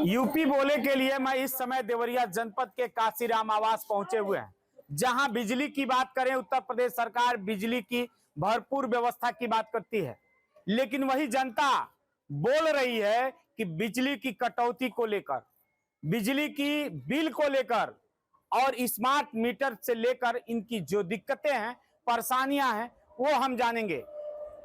UP बोले के लिए मैं इस समय देवरिया जनपद के काशीराम आवास पहुंचे हुए हैं, जहां बिजली की बात करें उत्तर प्रदेश सरकार बिजली की भरपूर व्यवस्था की बात करती है, लेकिन वही जनता बोल रही है कि बिजली की कटौती को लेकर, बिजली की बिल को लेकर और स्मार्ट मीटर से लेकर इनकी जो दिक्कतें हैं, परेशानियां हैं, वो हम जानेंगे।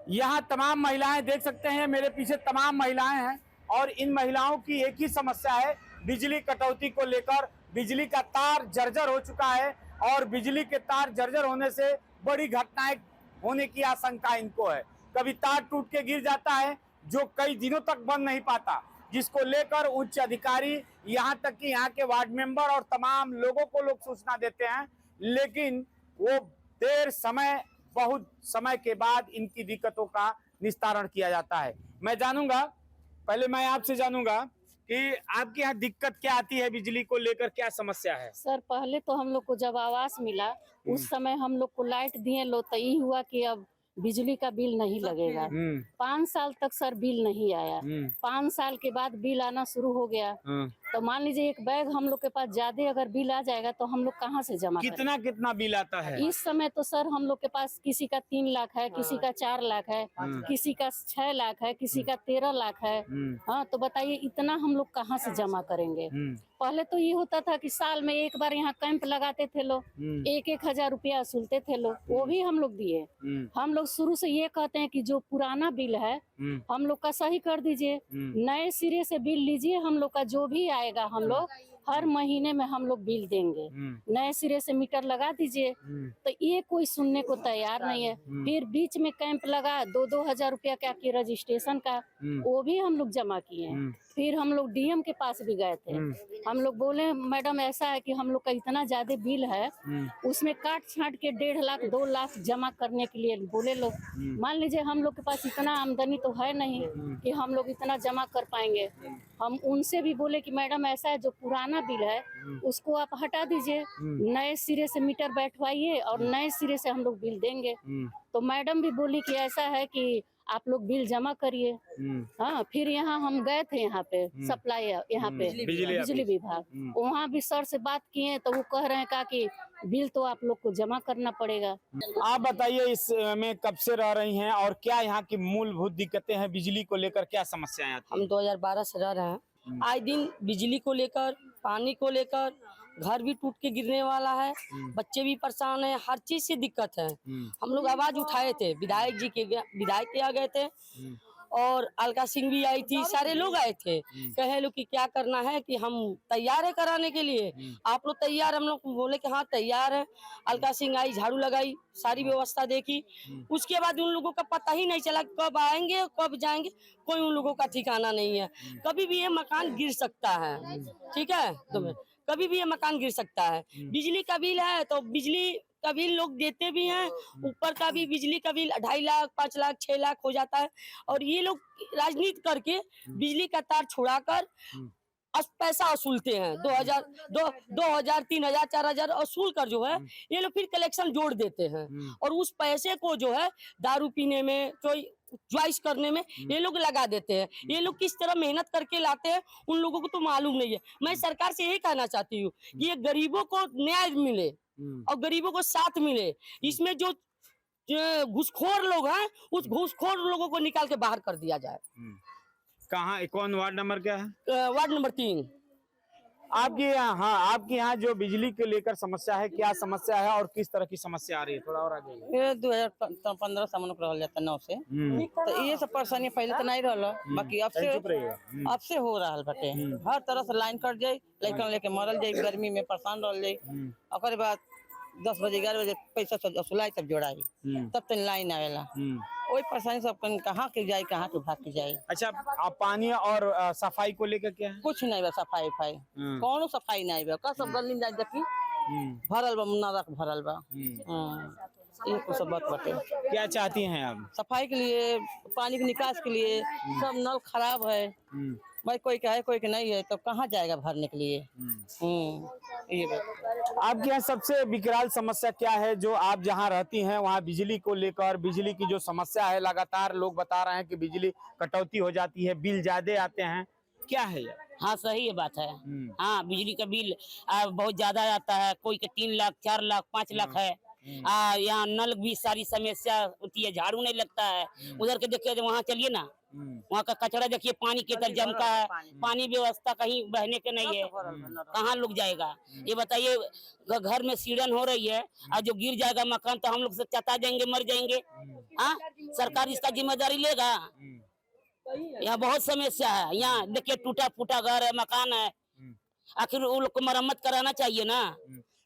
यहाँ तमाम महिलाएं देख सकते हैं, मेरे पीछे तमाम महिलाएं हैं और इन महिलाओं की एक ही समस्या है, बिजली कटौती को लेकर। बिजली का तार जर्जर हो चुका है और बिजली के तार जर्जर होने से बड़ी घटनाएं होने की आशंका इनको है। कभी तार टूट के गिर जाता है जो कई दिनों तक बंद नहीं पाता, जिसको लेकर उच्च अधिकारी यहाँ तक कि यहाँ के वार्ड मेंबर और तमाम लोगों को लोग सूचना देते हैं, लेकिन वो बहुत समय के बाद इनकी दिक्कतों का निस्तारण किया जाता है। पहले मैं आपसे जानूंगा कि आपके यहाँ दिक्कत क्या आती है, बिजली को लेकर क्या समस्या है? सर, पहले तो हम लोग को जब आवास मिला उस समय हम लोग को लाइट दिए लो, तो ये हुआ कि अब बिजली का बिल नहीं लगेगा। 5 साल तक सर बिल नहीं आया। 5 साल के बाद बिल आना शुरू हो गया। तो मान लीजिए एक बैग हम लोग के पास ज्यादा अगर बिल आ जाएगा तो हम लोग कहाँ से जमा करें? कितना बिल आता है इस समय? तो सर हम लोग के पास किसी का 3 लाख है, किसी का 4 लाख है, किसी का 6 लाख है, किसी का 13 लाख है। हाँ, तो बताइए इतना हम लोग कहाँ से जमा करेंगे? पहले तो ये होता था कि साल में एक बार यहाँ कैंप लगाते थे लोग, 1,000 रुपया वसूलते थे लोग, वो भी हम लोग दिए। हम लोग शुरू से ये कहते हैं कि जो पुराना बिल है हम लोग का सही कर दीजिए, नए सिरे से बिल लीजिए। हम लोग का जो भी आएगा हम लोग हर महीने में हम लोग बिल देंगे, नए सिरे से मीटर लगा दीजिए। तो ये कोई सुनने को तैयार नहीं है। फिर बीच में कैंप लगा 2-2 हजार रुपया क्या कि रजिस्ट्रेशन का, वो भी हम लोग जमा किए। फिर हम लोग डीएम के पास भी गए थे। हम लोग बोले मैडम ऐसा है कि हम लोग का इतना ज्यादा बिल है, उसमें काट छाट के 1.5 लाख 2 लाख जमा करने के लिए बोले लोग। मान लीजिए हम लोग के पास इतना आमदनी तो है नहीं कि हम लोग इतना जमा कर पाएंगे। हम उनसे भी बोले कि मैडम ऐसा है, जो पुराना बिल है उसको आप हटा दीजिए, नए सिरे से मीटर बैठवाइए और नए सिरे से हम लोग बिल देंगे। तो मैडम भी बोली कि ऐसा है कि आप लोग बिल जमा करिए। हाँ, फिर यहाँ हम गए थे, यहाँ पे सप्लाई, यहाँ पे बिजली विभाग, वहाँ भी सर से बात किए तो वो कह रहे हैं कि बिल तो आप लोग को जमा करना पड़ेगा। आप बताइए इसमें कब से रह रही हैं और क्या यहाँ की मूलभूत दिक्कतें हैं, बिजली को लेकर क्या समस्याएं आती हैं? हम 2012 से रह रहे हैं। आए दिन बिजली को लेकर, पानी को लेकर, घर भी टूट के गिरने वाला है, बच्चे भी परेशान हैं, हर चीज से दिक्कत है। हम लोग आवाज उठाए थे, विधायक आ गए थे और अलका सिंह भी आई थी, सारे लोग आए थे। कहे लोग कि क्या करना है, कि हम तैयार है कराने के लिए, आप लोग तैयार? हम लोग बोले कि हाँ तैयार है। अलका सिंह आई, झाड़ू लगाई, सारी व्यवस्था देखी। उसके बाद उन लोगों का पता ही नहीं चला कब आएंगे कब जाएंगे, कोई उन लोगों का ठिकाना नहीं है। कभी भी ये मकान गिर सकता है, ठीक है, तो कभी भी ये मकान गिर सकता है। बिजली का बिल है तो बिजली का बिल लोग देते भी हैं, ऊपर का भी बिजली का बिल 2.5 लाख 5 लाख 6 लाख हो जाता है। और ये लोग राजनीति करके बिजली का तार छुड़ाकर पैसा वसूलते हैं। 2,000 3,000 4,000 वसूल कर जो है ये लोग फिर कलेक्शन जोड़ देते हैं और उस पैसे को जो है दारू पीने में, चॉइस करने में ये लोग लगा देते हैं। ये लोग किस तरह मेहनत करके लाते हैं उन लोगों को तो मालूम नहीं है। मैं सरकार से यही कहना चाहती हूँ कि ये गरीबों को न्याय मिले और गरीबों को साथ मिले। इसमें जो घूसखोर लोग हैं उस घूसखोर लोगों को निकाल के बाहर कर दिया जाए। कहाँ, कौन वार्ड नंबर क्या है? Ward number 3। आपके यहाँ जो बिजली के लेकर समस्या है, क्या समस्या है और किस तरह की समस्या आ रही है? थोड़ा और आगे। ये 2015 से हम लोग रह जाता 9 से, तो ये सब परेशानी पहले तो नहीं रहा, बाकी अब से हो रहा बटे। हर तरह से लाइन कट जाये, लड़कन लेके मरल जाये, गर्मी में परेशान रह जाये। और बाद 10 बजे 11 बजे पैसा सब वसूलाई तब जोड़ाई, तब तक लाइन आवेला। वही परेशानी सब कहाँ के जाए, कहाँ के भाग के जाए। अच्छा, आप पानी और सफाई को लेकर क्या है? कुछ नहीं बा, सफाई कौनो सफाई नहीं बा, का सब गली जाए देखी भरल बा, नरक भरल बा। ये कुछ सब बात बाटे। क्या चाहती हैं आप? सफाई के लिए, पानी के निकास के लिए, सब नल खराब है भाई, कोई का है कोई का नहीं है, तब कहाँ जाएगा भरने के लिए। ये बात। आपके यहाँ सबसे विकराल समस्या क्या है जो आप जहाँ रहती हैं वहाँ बिजली को लेकर? बिजली की जो समस्या है, लगातार लोग बता रहे हैं कि बिजली कटौती हो जाती है, बिल ज्यादा आते हैं, क्या है ये? हाँ सही है बात है। हाँ बिजली का बिल बहुत ज्यादा आता है, कोई का 3 लाख 4 लाख 5 लाख है। यहाँ नल भी सारी समस्या होती है, झाड़ू नहीं लगता है। उधर के देखिए वहाँ चलिए ना, वहाँ का कचरा देखिए पानी के तरह जमता है, पानी व्यवस्था कहीं बहने के नहीं है, कहाँ लोग जाएगा ये बताइए। घर में सीढ़न हो रही है और जो गिर जाएगा मकान तो हम लोग से चता जाएंगे, मर जाएंगे। हाँ सरकार इसका जिम्मेदारी लेगा। यहाँ बहुत समस्या है, यहाँ देखिए टूटा फूटा घर है, मकान है, आखिर वो लोग को मरम्मत कराना चाहिए ना।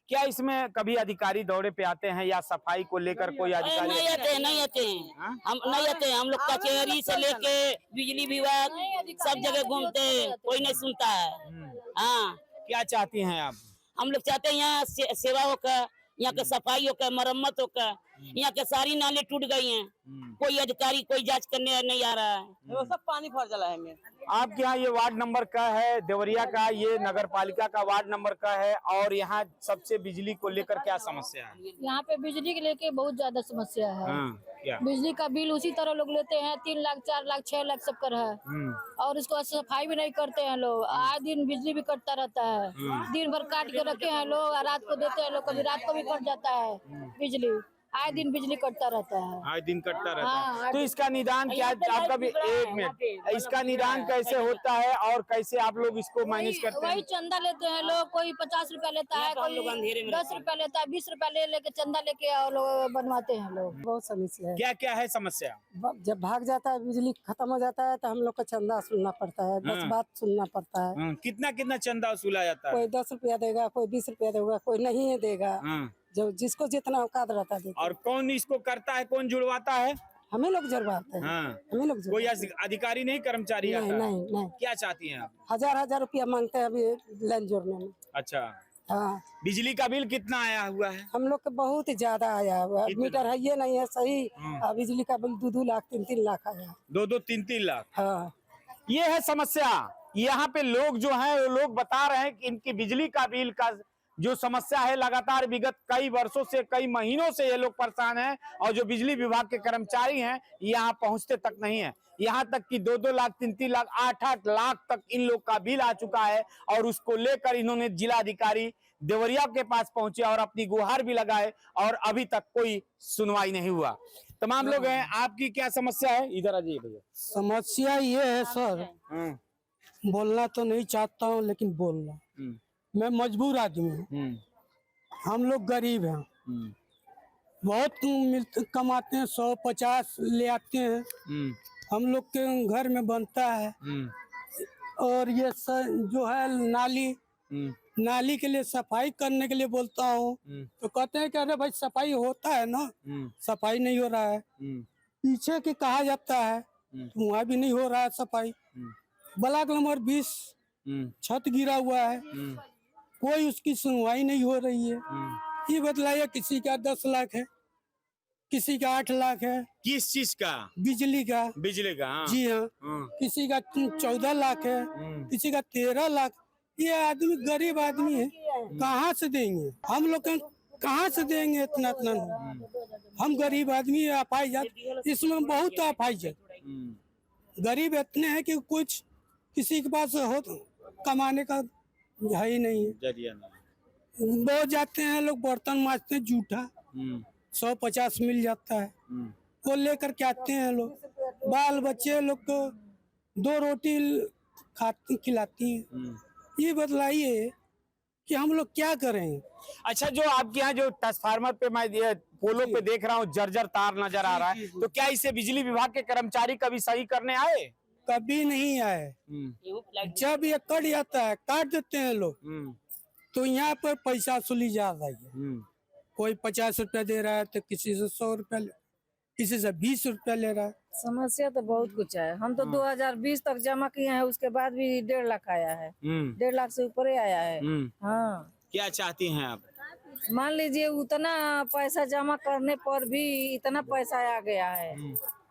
क्या इसमें कभी अधिकारी दौरे पे आते हैं या सफाई को लेकर कोई अधिकारी? नहीं आते हैं, नहीं आते हैं, हम नहीं आते हैं। हम लोग कचहरी से लेके बिजली विभाग सब जगह घूमते हैं, कोई नहीं सुनता है। हाँ क्या चाहती हैं आप? हम लोग चाहते हैं यहाँ सेवा होकर, यहाँ के सफाई होकर, मरम्मत होकर। यहाँ के सारी नाले टूट गई हैं, कोई अधिकारी कोई जांच करने नहीं आ रहा है। वो सब पानी भर चला है में। आपके यहाँ ये वार्ड नंबर का है, देवरिया का, ये नगर पालिका का वार्ड नंबर का है, और यहाँ सबसे बिजली को लेकर क्या समस्या है? यहाँ पे बिजली के लेके बहुत ज्यादा समस्या है। क्या? बिजली का बिल उसी तरह लोग लेते हैं, 3 लाख 4 लाख 6 लाख सब कर है, और उसको सफाई भी नहीं करते हैं लोग। आए दिन बिजली भी कटता रहता है, दिन भर काट के रखे हैं लोग, रात को देते हैं लोग, कभी रात को भी कट जाता है बिजली। आए दिन बिजली कटता रहता है, आए दिन कटता रहता हाँ, है। तो इसका निदान क्या? आपका भी एक मिनट, इसका निदान कैसे होता है और कैसे आप लोग इसको मैनेज करते हैं? वही चंदा लेते हैं लोग, कोई 50 रुपया लेता है, कोई 10 रुपया लेता है, 20 रुपया ले लेके चंदा लेके और लोग बनवाते हैं लोग। बहुत समस्या है। क्या क्या है समस्या? जब भाग जाता है बिजली खत्म हो जाता है तो हम लोग को चंदा सुनना पड़ता है, 10 बात सुनना पड़ता है। कितना कितना चंदा वसूला जाता है? कोई 10 रुपया देगा, कोई 20 रुपया देगा, कोई नहीं देगा। जो जिसको जितना औकात रहता है। और कौन इसको करता है, कौन जुड़वाता है? हमें लोग जुड़वाते हैं। हमें लोग कोई अधिकारी नहीं, कर्मचारी आता है? नहीं। क्या चाहती हैं आप? 1000 रुपया मांगते हैं अभी लाइन जोड़ने में। अच्छा, हाँ। बिजली का बिल कितना आया हुआ है? हम लोग को बहुत ज्यादा आया हुआ है, मीटर है ये नहीं है सही। बिजली का बिल 2-2 लाख 3-3 लाख आया। 2-2 3-3 लाख। हाँ, ये है समस्या। यहाँ पे लोग जो हैं वो लोग बता रहे हैं कि इनकी बिजली का बिल का जो समस्या है, लगातार विगत कई वर्षों से, कई महीनों से ये लोग परेशान हैं, और जो बिजली विभाग के कर्मचारी हैं यहाँ पहुंचते तक नहीं है। यहाँ तक कि 2-2 लाख 3-3 लाख 8-8 लाख तक इन लोग का बिल आ चुका है, और उसको लेकर इन्होंने जिला अधिकारी देवरिया के पास पहुंचे और अपनी गुहार भी लगाए, और अभी तक कोई सुनवाई नहीं हुआ। तमाम लोग हैं। आपकी क्या समस्या है? इधर आ जाइए भैया। समस्या ये है सर, बोलना तो नहीं चाहता हूँ लेकिन बोलना, मैं मजबूर आदमी हूँ। हम लोग गरीब हैं, बहुत कमाते हैं, 100-50 ले आते हैं, हम लोग के घर में बनता है। और ये जो है नाली के लिए सफाई करने के लिए बोलता हूँ तो कहते हैं कि अरे भाई सफाई होता है ना, सफाई नहीं हो रहा है। पीछे के कहा जाता है तो वहाँ भी नहीं हो रहा है सफाई। ब्लॉक नंबर 20 छत गिरा हुआ है, कोई उसकी सुनवाई नहीं हो रही है। ये बतलाइए, किसी का 10 लाख है, किसी का 8 लाख है। किस चीज का? बिजली का। बिजली का? हाँ। जी हाँ। किसी का 14 लाख है, किसी का 13 लाख। ये आदमी गरीब आदमी है, कहाँ से देंगे हम लोग? कहाँ से देंगे इतना? हम गरीब आदमी, अपाहिज, इसमें बहुत अपाहिज है। गरीब इतने हैं कि कुछ किसी के पास हो तो कमाने का है ही नहीं है, जरिया नहीं। बहुत जाते हैं लोग, बर्तन मांजते हैं जूठा, 100-50 मिल जाता है, वो लेकर के आते हैं लोग। बाल बच्चे लोग को 2 रोटी खाती खिलाती हैं। ये बतलाइए कि हम लोग क्या करें? अच्छा, जो आपके यहाँ जो ट्रांसफार्मर पे मैं पोलो पे देख रहा हूँ जर्जर तार नजर आ रहा है, तो क्या इसे बिजली विभाग के कर्मचारी कभी सही करने आए? कभी नहीं आए। जब ये कट जाता है, काट देते हैं लोग, तो यहाँ पर पैसा वसूली जा रही है। कोई 50 रुपया दे रहा है तो किसी से 100 रुपया, किसी से 20 रुपया ले रहा है। समस्या तो बहुत कुछ है। हम तो 2020 तक जमा किए हैं, उसके बाद भी 1.5 लाख आया है, 1.5 लाख से ऊपर ही आया है। हाँ, क्या चाहती हैं आप? मान लीजिए उतना पैसा जमा करने पर भी इतना पैसा आ गया है,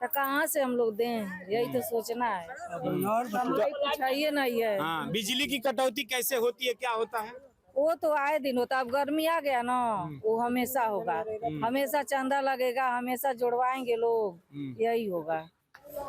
तो कहाँ से हम लोग दें? यही तो सोचना है। कुछ है ये नहीं है। बिजली की कटौती कैसे होती है, क्या होता है? वो तो आए दिन होता, अब गर्मी आ गया ना, वो हमेशा होगा, हमेशा चंदा लगेगा, हमेशा जुड़वाएंगे लोग, यही होगा।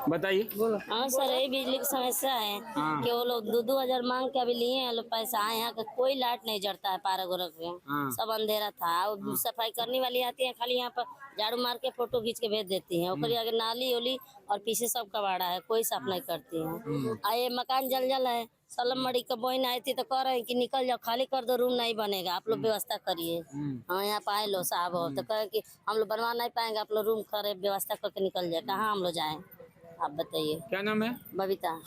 बताइए। हाँ सर, यही बिजली की समस्या है कि वो लोग 2-2 हजार मांग के अभी लिए हैं लोग पैसा। आए यहाँ का कोई लाइट नहीं जड़ता है, पारा गोरख में सब अंधेरा था। और सफाई करने वाली आती है, खाली यहाँ पर झाड़ू मार के फोटो खींच के भेज देती हैं। ऊपर आगे नाली उली और पीछे सब कबाड़ा है, कोई साफ नहीं करती है। आए मकान जल है, सलम मड़ी का बहन आई थी तो कह रहे हैं कि निकल जाओ, खाली कर दो, रूम नहीं बनेगा, आप लोग व्यवस्था करिए। हाँ, यहाँ पे आए लो साहब हो तो कहे कि हम लोग बनवा नहीं पाएंगे, आप लोग रूम करे व्यवस्था करके निकल जाए। कहाँ हम लोग जाएं, आप बताइए। क्या नाम है? बबीता।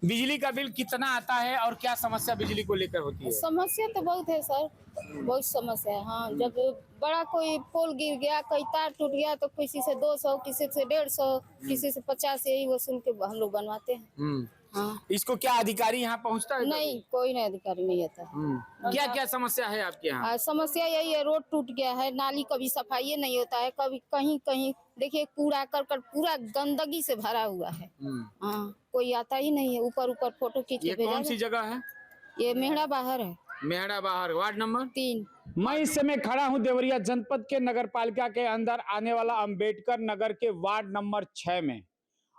बिजली का बिल कितना आता है और क्या समस्या बिजली को लेकर होती है? समस्या तो बहुत है सर, बहुत समस्या है। हाँ, जब बड़ा कोई पोल गिर गया, कोई तार टूट गया तो किसी से 200, किसी से 150, किसी से 50 यही वसूल के हम लोग बनवाते हैं। हाँ। इसको क्या अधिकारी यहाँ पहुँचता है? नहीं, कोई नहीं अधिकारी नहीं आता। क्या क्या समस्या है आपके यहाँ? समस्या यही है, रोड टूट गया है, नाली कभी सफाई नहीं होता है, कभी कहीं कहीं देखिए कूड़ा करकट पूरा गंदगी से भरा हुआ है। हाँ, कोई आता ही नहीं है। ऊपर ऊपर फोटो खींच के भेजा। कौन सी जगह है? ये मेहड़ा बाहर है, मेहड़ा बाहर, वार्ड नंबर 3। मैं इस समय खड़ा हूं देवरिया जनपद के नगर पालिका के अंदर आने वाला अंबेडकर नगर के वार्ड नंबर 6 में।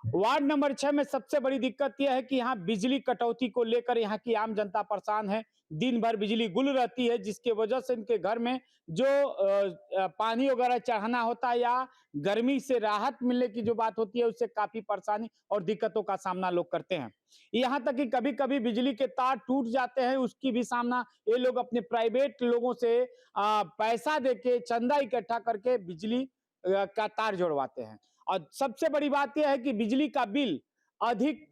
वार्ड नंबर 6 में सबसे बड़ी दिक्कत यह है कि यहाँ बिजली कटौती को लेकर यहाँ की आम जनता परेशान है। दिन भर बिजली गुल रहती है, जिसके वजह से इनके घर में जो पानी वगैरह चढ़ाना होता है या गर्मी से राहत मिलने की जो बात होती है, उससे काफी परेशानी और दिक्कतों का सामना लोग करते हैं। यहाँ तक कि कभी कभी बिजली के तार टूट जाते हैं, उसकी भी सामना ये लोग अपने प्राइवेट लोगों से पैसा देके चंदा इकट्ठा करके बिजली का तार जोड़वाते हैं। और सबसे बड़ी बात यह है कि बिजली का बिल अधिक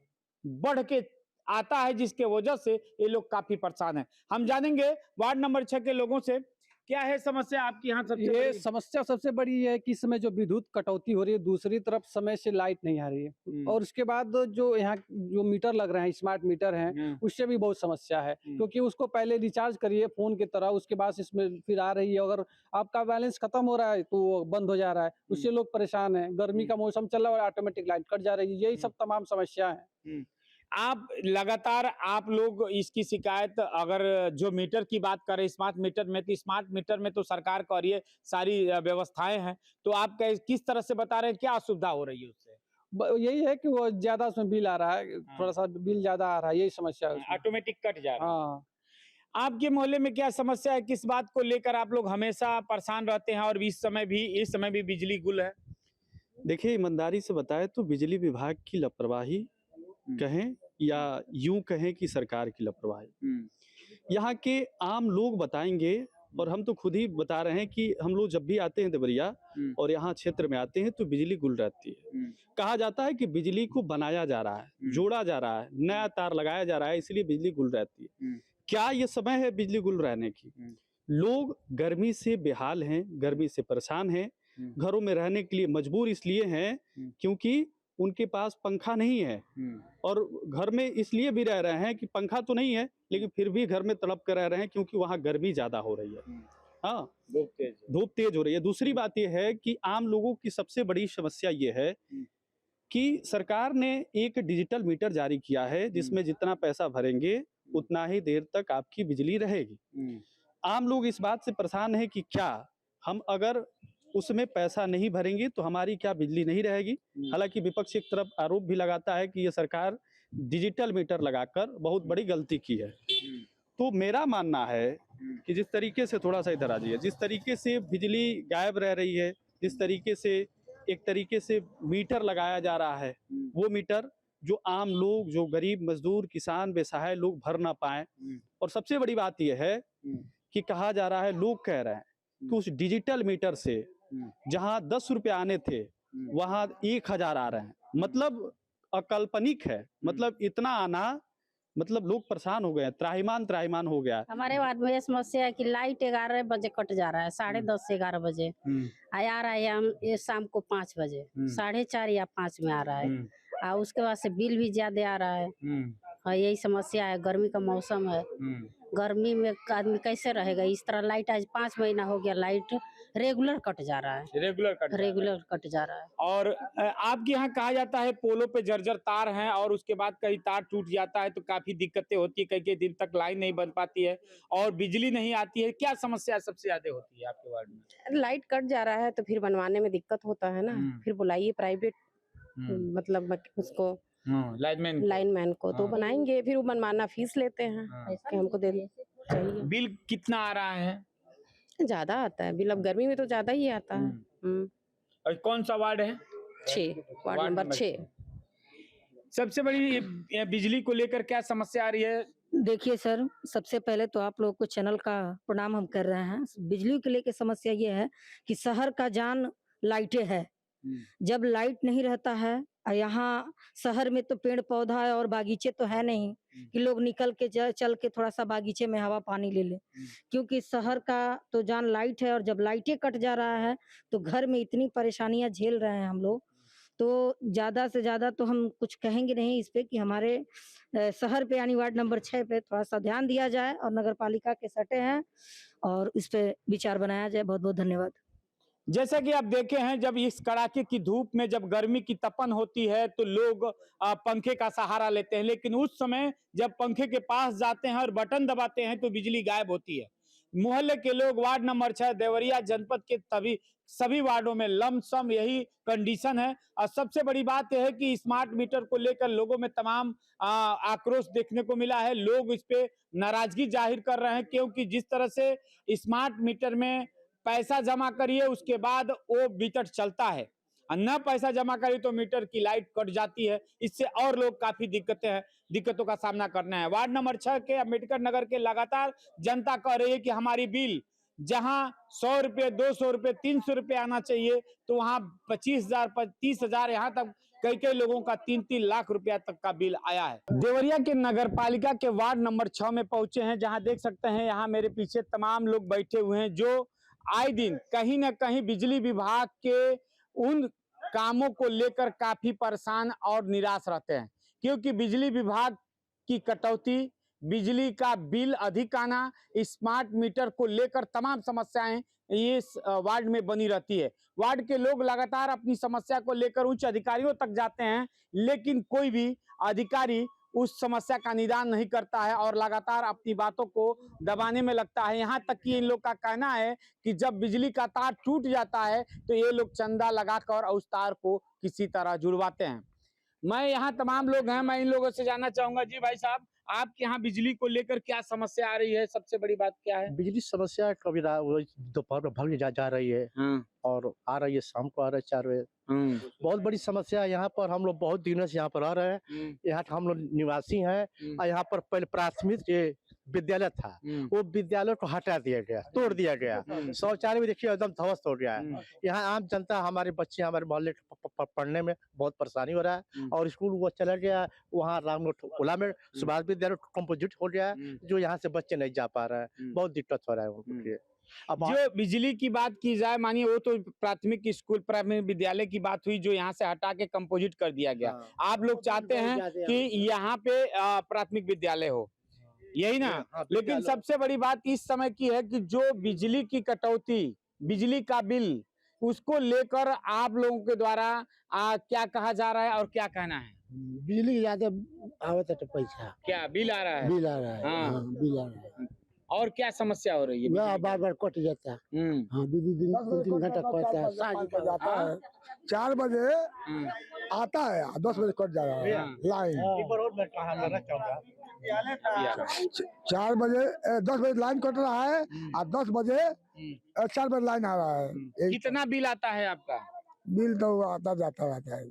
बढ़ के आता है, जिसके वजह से ये लोग काफी परेशान हैं। हम जानेंगे वार्ड नंबर 6 के लोगों से क्या है समस्या आपकी यहाँ सबसे ये बड़ी? समस्या सबसे बड़ी है कि इस समय जो विद्युत कटौती हो रही है, दूसरी तरफ समय से लाइट नहीं आ रही है, और उसके बाद जो यहाँ जो मीटर लग रहे हैं, स्मार्ट मीटर हैं, उससे भी बहुत समस्या है। क्योंकि उसको पहले रिचार्ज करिए फोन की तरह, उसके बाद इसमें फिर आ रही है, अगर आपका बैलेंस खत्म हो रहा है तो वो बंद हो जा रहा है, उससे लोग परेशान है। गर्मी का मौसम चल रहा है, ऑटोमेटिक लाइट कट जा रही है, यही सब तमाम समस्या है। आप लगातार आप लोग इसकी शिकायत, अगर जो मीटर की बात करें स्मार्ट मीटर में, तो स्मार्ट मीटर में तो सरकार का और ये सारी व्यवस्थाएं हैं, तो आप किस तरह से बता रहे हैं, क्या असुविधा हो रही है उससे? यही है कि वो ज्यादा उसमें बिल आ रहा है, थोड़ा सा बिल ज्यादा आ रहा है, यही समस्या है, ऑटोमेटिक कट जा रहा है। हाँ। आपके मोहल्ले में क्या समस्या है, किस बात को लेकर आप लोग हमेशा परेशान रहते हैं और इस समय भी बिजली गुल है? देखिए, ईमानदारी से बताए तो बिजली विभाग की लापरवाही कहें या यूं कहें कि सरकार की लापरवाही, यहाँ के आम लोग बताएंगे, और हम तो खुद ही बता रहे हैं कि हम लोग जब भी आते हैं देवरिया और यहाँ क्षेत्र में आते हैं तो बिजली गुल रहती है। कहा जाता है कि बिजली को बनाया जा रहा है, जोड़ा जा रहा है, नया तार लगाया जा रहा है, इसलिए बिजली गुल रहती है। क्या ये समय है बिजली गुल रहने की? लोग गर्मी से बेहाल हैं, गर्मी से परेशान हैं, घरों में रहने के लिए मजबूर इसलिए हैं क्योंकि उनके पास पंखा नहीं है, और घर में इसलिए भी रह रहे हैं कि पंखा तो नहीं है लेकिन फिर भी घर में तड़प कर रह रहे हैं क्योंकि वहाँ गर्मी ज्यादा हो रही है। हाँ, धूप तेज हो रही है। दूसरी बात यह है कि आम लोगों की सबसे बड़ी समस्या ये है कि सरकार ने एक डिजिटल मीटर जारी किया है, जिसमें जितना पैसा भरेंगे उतना ही देर तक आपकी बिजली रहेगी। आम लोग इस बात से परेशान है कि क्या हम अगर उसमें पैसा नहीं भरेंगे तो हमारी क्या बिजली नहीं रहेगी। हालांकि विपक्ष एक तरफ आरोप भी लगाता है कि ये सरकार डिजिटल मीटर लगाकर बहुत बड़ी गलती की है। तो मेरा मानना है कि जिस तरीके से, थोड़ा सा इधर आ जाइए, जिस तरीके से बिजली गायब रह रही है, जिस तरीके से एक तरीके से मीटर लगाया जा रहा है, वो मीटर जो आम लोग, जो गरीब मजदूर, किसान, बेसहाय लोग भर ना पाए। और सबसे बड़ी बात यह है कि कहा जा रहा है, लोग कह रहे हैं कि उस डिजिटल मीटर से जहां 10 रुपए आने थे वहां 1000 आ रहे हैं। मतलब अकल्पनिक है, मतलब इतना आना, मतलब लोग परेशान हो गए हैं, त्राहिमाम हो गया। हमारे वार्ड में ये समस्या है कि लाइट 11 बजे कट जा रहा है, 10:30 से 11 बजे आ रहा है, ये शाम को 5 बजे, 4:30 या 5 में आ रहा है, और उसके बाद से बिल भी ज्यादा आ रहा है। हाँ, यही समस्या है। गर्मी का मौसम है, गर्मी में आदमी कैसे रहेगा? इस तरह लाइट आज 5 महीना हो गया, लाइट रेगुलर कट जा रहा है, रेगुलर कट जा रहा है। और आपके यहाँ कहा जाता है पोलों पे जर्जर तार हैं और उसके बाद कहीं तार टूट जाता है तो काफी दिक्कतें होती है, कई दिन तक लाइन नहीं बन पाती है और बिजली नहीं आती है। क्या समस्या सबसे ज्यादा होती है आपके वार्ड में? लाइट कट जा रहा है तो फिर बनवाने में दिक्कत होता है ना, फिर बुलाइए प्राइवेट मतलब उसको लाइनमैन को तो बनाएंगे, फिर वो मनमाना फीस लेते हैं कि हमको दे चाहिए। बिल कितना आ रहा है? ज्यादा आता है बिल, अब गर्मी में तो ज्यादा ही आता है। और कौन सा वार्ड है? 6, वार्ड नंबर 6। सबसे बड़ी ये बिजली को लेकर क्या समस्या आ रही है? देखिए सर, सबसे पहले तो आप लोग को चैनल का प्रणाम हम कर रहे हैं। बिजली के लेके समस्या ये है कि शहर का जान लाइटें है। जब लाइट नहीं रहता है, यहाँ शहर में तो पेड़ पौधा और बागीचे तो है नहीं कि लोग निकल के चल के थोड़ा सा बागीचे में हवा पानी ले ले, क्योंकि शहर का तो जान लाइट है। और जब लाइटें कट जा रहा है तो घर में इतनी परेशानियां झेल रहे हैं हम लोग। तो ज्यादा से ज्यादा तो हम कुछ कहेंगे नहीं इस पे कि हमारे शहर पे यानी वार्ड नंबर 6 पे थोड़ा सा ध्यान दिया जाए और नगर पालिका के सटे हैं और इस पे विचार बनाया जाए। बहुत बहुत धन्यवाद। जैसा कि आप देखे हैं, जब इस कड़ाके की धूप में जब गर्मी की तपन होती है तो लोग पंखे का सहारा लेते हैं, लेकिन उस समय जब पंखे के पास जाते हैं और बटन दबाते हैं तो बिजली गायब होती है। मोहल्ले के लोग वार्ड नंबर 6 देवरिया जनपद के सभी वार्डों में लमसम यही कंडीशन है। और सबसे बड़ी बात यह है कि स्मार्ट मीटर को लेकर लोगों में तमाम आक्रोश देखने को मिला है। लोग इस पे नाराजगी जाहिर कर रहे हैं, क्योंकि जिस तरह से स्मार्ट मीटर में पैसा जमा करिए उसके बाद वो मीटर चलता है, और न पैसा जमा करिए तो मीटर की लाइट कट जाती है। इससे और लोग काफी दिक्कतों का सामना करना है। वार्ड नंबर 6 के अम्बेडकर नगर के लगातार जनता कह रही है कि हमारी बिल जहां 100 रुपये, 200 रुपये, 300 रुपये आना चाहिए, तो वहां 25,000, 30,000, यहाँ तक कई लोगों का 3-3 लाख रुपया तक का बिल आया है। देवरिया के नगर पालिका के वार्ड नंबर 6 में पहुंचे हैं, जहां देख सकते हैं यहाँ मेरे पीछे तमाम लोग बैठे हुए हैं जो आए दिन कहीं न कहीं बिजली विभाग के उन कामों को लेकर काफी परेशान और निराश रहते हैं, क्योंकि बिजली विभाग की कटौती, बिजली का बिल अधिक आना, स्मार्ट मीटर को लेकर तमाम समस्याएं ये वार्ड में बनी रहती है। वार्ड के लोग लगातार अपनी समस्या को लेकर उच्च अधिकारियों तक जाते हैं, लेकिन कोई भी अधिकारी उस समस्या का निदान नहीं करता है और लगातार अपनी बातों को दबाने में लगता है। यहाँ तक कि इन लोग का कहना है कि जब बिजली का तार टूट जाता है तो ये लोग चंदा लगाकर उस तार को किसी तरह जुड़वाते हैं। मैं यहाँ तमाम लोग हैं, मैं इन लोगों से जानना चाहूंगा। जी भाई साहब, आपके यहाँ बिजली को लेकर क्या समस्या आ रही है? सबसे बड़ी बात क्या है? बिजली समस्या कभी दोपहर में भाग जा रही है और आ रही है शाम को, आ रही है 4 बजे। बहुत बड़ी समस्या है यहाँ पर। हम लोग बहुत दिनों से यहाँ पर रह रहे हैं, यहाँ हम लोग निवासी हैं। और यहाँ पर पहले प्राथमिक विद्यालय था, वो विद्यालय को हटा दिया गया, तोड़ दिया गया। शौचालय भी देखिए एकदम ध्वस्त हो गया है। यहाँ आम जनता, हमारे बच्चे हमारे मोहल्ले पढ़ने में बहुत परेशानी हो रहा है। और स्कूल वो चला गया, वहाँ रामगढ़ में सुभाष विद्यालय कंपोजिट हो गया, जो यहाँ से बच्चे नहीं जा पा रहे हैं। बहुत दिक्कत हो रहा है उनके लिए। अब जो बिजली की बात की जाए, मानिए वो तो प्राथमिक स्कूल, प्राथमिक विद्यालय की बात हुई जो यहाँ से हटा के कंपोजिट कर दिया गया। आप लोग चाहते हैं कि यहाँ पे प्राथमिक विद्यालय हो, यही ना? लेकिन सबसे बड़ी बात इस समय की है कि जो बिजली की कटौती, बिजली का बिल, उसको लेकर आप लोगों के द्वारा क्या कहा जा रहा है और क्या कहना है? बिजली ज्यादा आवत है पैसा। क्या बिल आ रहा है? बिल आ रहा है। हाँ। बिल आ रहा है। और क्या समस्या हो रही है? बार बार कट जाता है। हाँ, 2-3 घंटा कटता है। जाता है 4 बजे आता है, 10 बजे कट जा रहा है लाइन। 4 बजे 10 बजे लाइन कट रहा है और 10 बजे 4 बजे लाइन आ रहा है। कितना बिल आता है आपका? बिल तो आता जाता रहता है।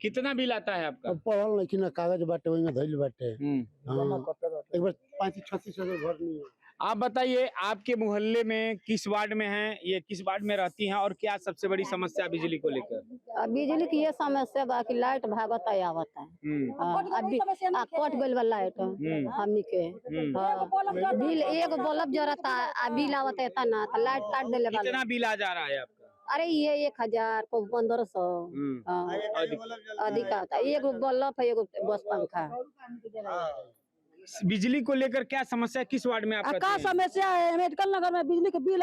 कितना बिल आता है आपका? पढ़ल लेकिन कागज बाटे वही में धइल बाटे। एक बार 35-36 भर नहीं है। आप बताइए, आपके मोहल्ले में किस वार्ड में हैं, ये किस वार्ड में रहती हैं और क्या सबसे बड़ी समस्या बिजली को लेकर? बिजली की ये समस्या बाकी लाइट भागत है, आवत है। अभी कट गइल बा लाइट हमनी के। बिल एक बल्ब जरता है, बिल आवत है तना, लाइट काट देले बा। कितना बिल आ जा रहा है आपका? अरे ये 1000 को 1500 अधिक आता है। एगो बल्ब है, एगो बस पंखा। बिजली को लेकर क्या समस्या, किस वार्ड में आप रहते हैं? समस्या है अम्बेडकर नगर में। बिजली के बिल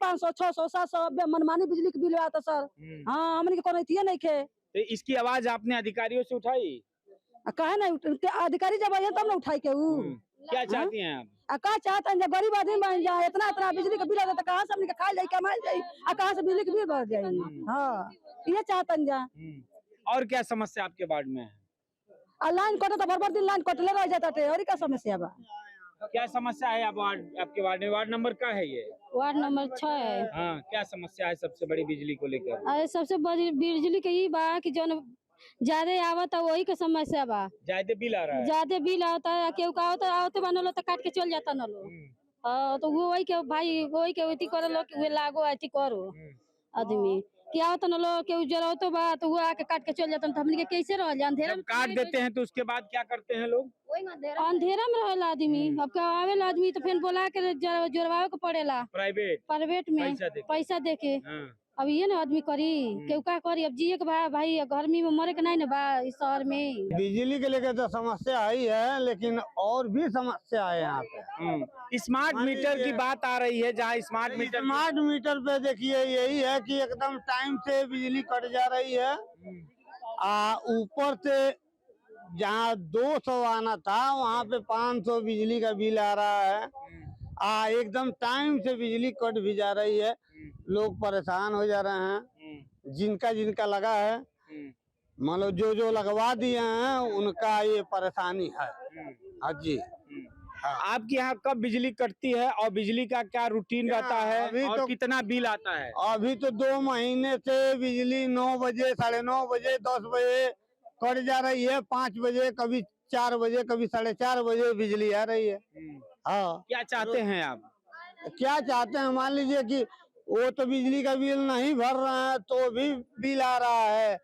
500, 600, 700 मनमानी बिजली के बिल आता सर। हाँ, हमने के कोनो थिए नहीं खे। तो इसकी आवाज आपने अधिकारियों से उठाई? कहे नहीं, अधिकारी जब आए तब ना उठाई के। क्या चाहती हैं आप? का चाहते हैं जब गरीब आदमी बन जाए, इतना बिजली का बिल आता तो कहाँ से हमने खाई जाए, कमाई जाए, कहाँ से बिजली के बिल बढ़ जाए। हाँ, ये चाहते हैं। और क्या समस्या आपके वार्ड में है? लाइन कटे तो भर दिन लाइन कटले रह जाता है, और क्या समस्या बा? क्या समस्या है आपके वार्ड में? वार्ड नंबर क्या है ये? वार्ड नंबर 6 है। हाँ, क्या समस्या है सबसे बड़ी बिजली को लेकर? अरे सबसे बड़ी बिजली के ई बा कि जौन ज्यादा आवत है वही के समस्या बा। ज्यादा बिल आ रहा है? ज्यादा बिल आता है, केहू का आवते बनलो तो काट के चल जाता न लो। तो वही के भाई वही के अथी करलो कि वे लागो अथी करो आदमी क्या होता न लो केहू जरूरत बा तो वो आके काट के चल जाता, तो हमनी के कैसे रह जाए? अंधेरा में काट देते हैं तो उसके बाद क्या करते हैं लोग? अंधेरा में रहेला आदमी। अब क्या आवेला आदमी तो फिर बोला के जोड़वावे को पड़ेला प्राइवेट में पैसा देके। अब ये ना आदमी करी केहू का करी? अब जिए के भाई गर्मी में मरे के नहीं ना बा इस शहर में। बिजली के लेकर तो समस्या ही है, लेकिन और भी समस्या है यहाँ पे। स्मार्ट मीटर की बात आ रही है, जहाँ स्मार्ट मीटर पे देखिए यही है कि एकदम टाइम से बिजली कट जा रही है। ऊपर से जहाँ 200 आना था वहाँ पे 500 बिजली का बिल आ रहा है। एकदम टाइम से बिजली कट भी जा रही है, लोग परेशान हो जा रहे हैं। जिनका लगा है, मान लो जो लगवा दिए हैं उनका ये परेशानी है। हाँ जी। आपके यहाँ कब बिजली कटती है और बिजली का क्या रूटीन रहता है? अभी और तो कितना बिल आता है? अभी तो 2 महीने से बिजली 9 बजे, 9:30 बजे, 10 बजे कट जा रही है। 5 बजे, कभी 4 बजे, कभी 4:30 बजे बिजली आ रही है। हाँ, क्या चाहते हैं आप? क्या चाहते हैं? मान लीजिए कि वो तो बिजली का बिल नहीं भर रहे हैं तो भी बिल आ रहा है,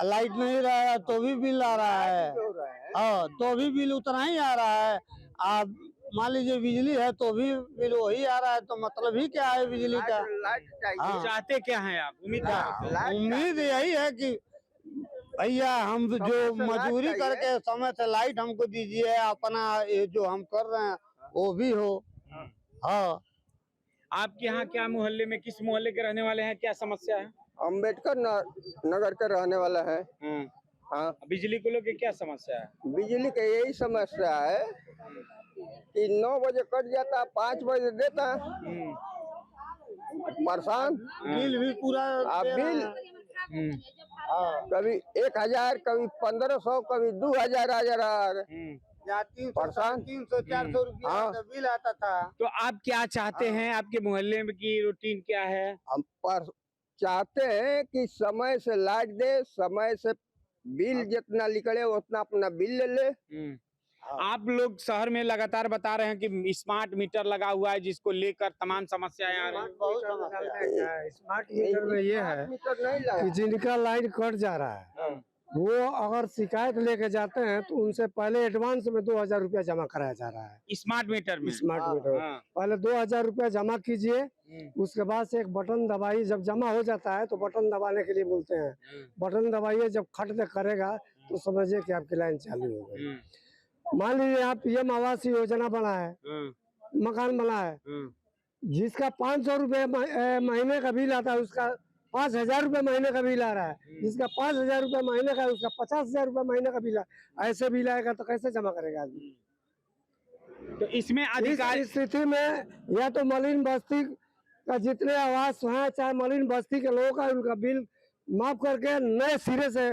लाइट नहीं रहा है तो भी बिल आ रहा है। हाँ, तो भी बिल उतना ही आ रहा है। आप मान लीजिए बिजली है तो भी बिल वही आ रहा है, तो मतलब ही क्या है बिजली का? हाँ। चाहते क्या हैं आप? उम्मीद यही है कि भैया हम जो मजदूरी करके समय से लाइट हमको दीजिए, अपना ये जो हम कर रहे हैं वो भी हो। हाँ। आपके यहाँ क्या मोहल्ले में, किस मोहल्ले के रहने वाले हैं? क्या समस्या है? अम्बेडकर नगर के रहने वाला है। हाँ। बिजली को लेकर क्या समस्या है? बिजली का यही समस्या है कि 9 बजे कट जाता, 5 बजे देता, परेशान। बिल भी पूरा बिल कभी 1000, कभी 1500, कभी 2000 आ जा रहा है। 300-400 रुपया बिल आता था। तो आप क्या चाहते हैं? आपके मोहल्ले में की रूटीन क्या है? हम चाहते हैं कि समय से लाइट दे, समय से बिल जितना निकले उतना अपना बिल ले ले। आप लोग शहर में लगातार बता रहे हैं कि स्मार्ट मीटर लगा हुआ है, जिसको लेकर तमाम समस्याएं आ रही हैं। स्मार्ट मीटर में ये है कि जिनका लाइन कट जा रहा है वो अगर शिकायत लेके जाते हैं तो उनसे पहले एडवांस में 2000 रुपया जमा कराया जा रहा है। स्मार्ट मीटर में पहले 2000 रुपया जमा कीजिए, उसके बाद से एक बटन दबाइए। जब जमा हो जाता है तो बटन दबाने के लिए बोलते हैं, बटन दबाइए। जब खट करेगा तो समझिए कि आपकी लाइन चालू हो गई। मान लीजिए आप पीएम आवास योजना बना है, मकान बना है, जिसका 500 रुपये महीने का बिल आता है उसका 5000 रुपये महीने का बिल आ रहा है। जिसका 5000 रुपये महीने का है उसका 50000 रुपये महीने का बिल ऐसे बिल आएगा तो कैसे जमा करेगा आदमी? तो इसमें अधिकार इस स्थिति में या तो मलिन बस्ती का जितने आवास हैं, चाहे मलिन बस्ती के लोगों का, उनका बिल माफ करके नए सिरे से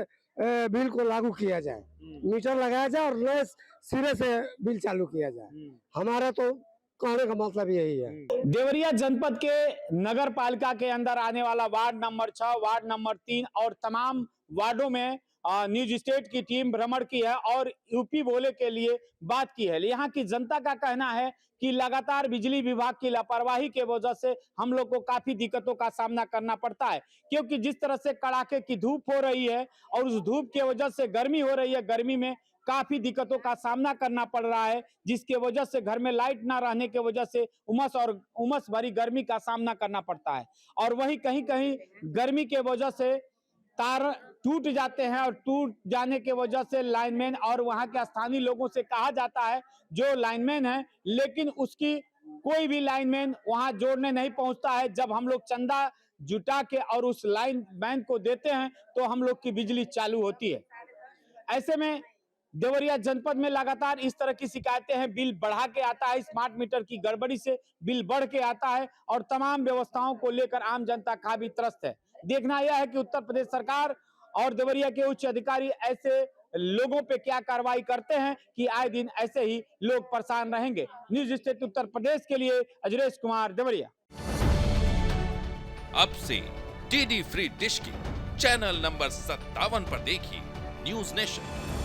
बिल को लागू किया जाए, मीटर लगाया जाए और नए सिरे से बिल चालू किया जाए। हमारा तो कहने का मतलब यही है। देवरिया जनपद के नगर पालिका के अंदर आने वाला वार्ड नंबर 6, वार्ड नंबर 3 और तमाम वार्डों में न्यूज स्टेट की टीम भ्रमण की है और यूपी बोले के लिए बात की है। यहाँ की जनता का कहना है कि लगातार बिजली विभाग की लापरवाही के वजह से हम लोग को काफी दिक्कतों का सामना करना पड़ता है, क्योंकि जिस तरह से कड़ाके की धूप हो रही है और उस धूप की वजह से गर्मी हो रही है, गर्मी में काफी दिक्कतों का सामना करना पड़ रहा है, जिसके वजह से घर में लाइट ना रहने के वजह से उमस भरी गर्मी का सामना करना पड़ता है। और वहीं कहीं कहीं गर्मी के वजह से तार टूट जाते हैं और टूट जाने के वजह से लाइनमैन और वहां के स्थानीय लोगों से कहा जाता है जो लाइनमैन है, लेकिन उसकी कोई भी लाइनमैन वहां जोड़ने नहीं पहुंचता है। जब हम लोग चंदा जुटा के और उस लाइनमैन को देते हैं तो हम लोग की बिजली चालू होती है। ऐसे में देवरिया जनपद में लगातार इस तरह की शिकायतें हैं। बिल बढ़ा के आता है, स्मार्ट मीटर की गड़बड़ी से बिल बढ़ के आता है और तमाम व्यवस्थाओं को लेकर आम जनता काफी त्रस्त है। देखना यह है कि उत्तर प्रदेश सरकार और देवरिया के उच्च अधिकारी ऐसे लोगों पे क्या कार्रवाई करते हैं कि आए दिन ऐसे ही लोग परेशान रहेंगे। न्यूज स्टेट उत्तर प्रदेश के लिए अजरेश कुमार, देवरिया। अब से डीडी फ्री डिश की चैनल नंबर 57 पर देखिए न्यूज नेशन।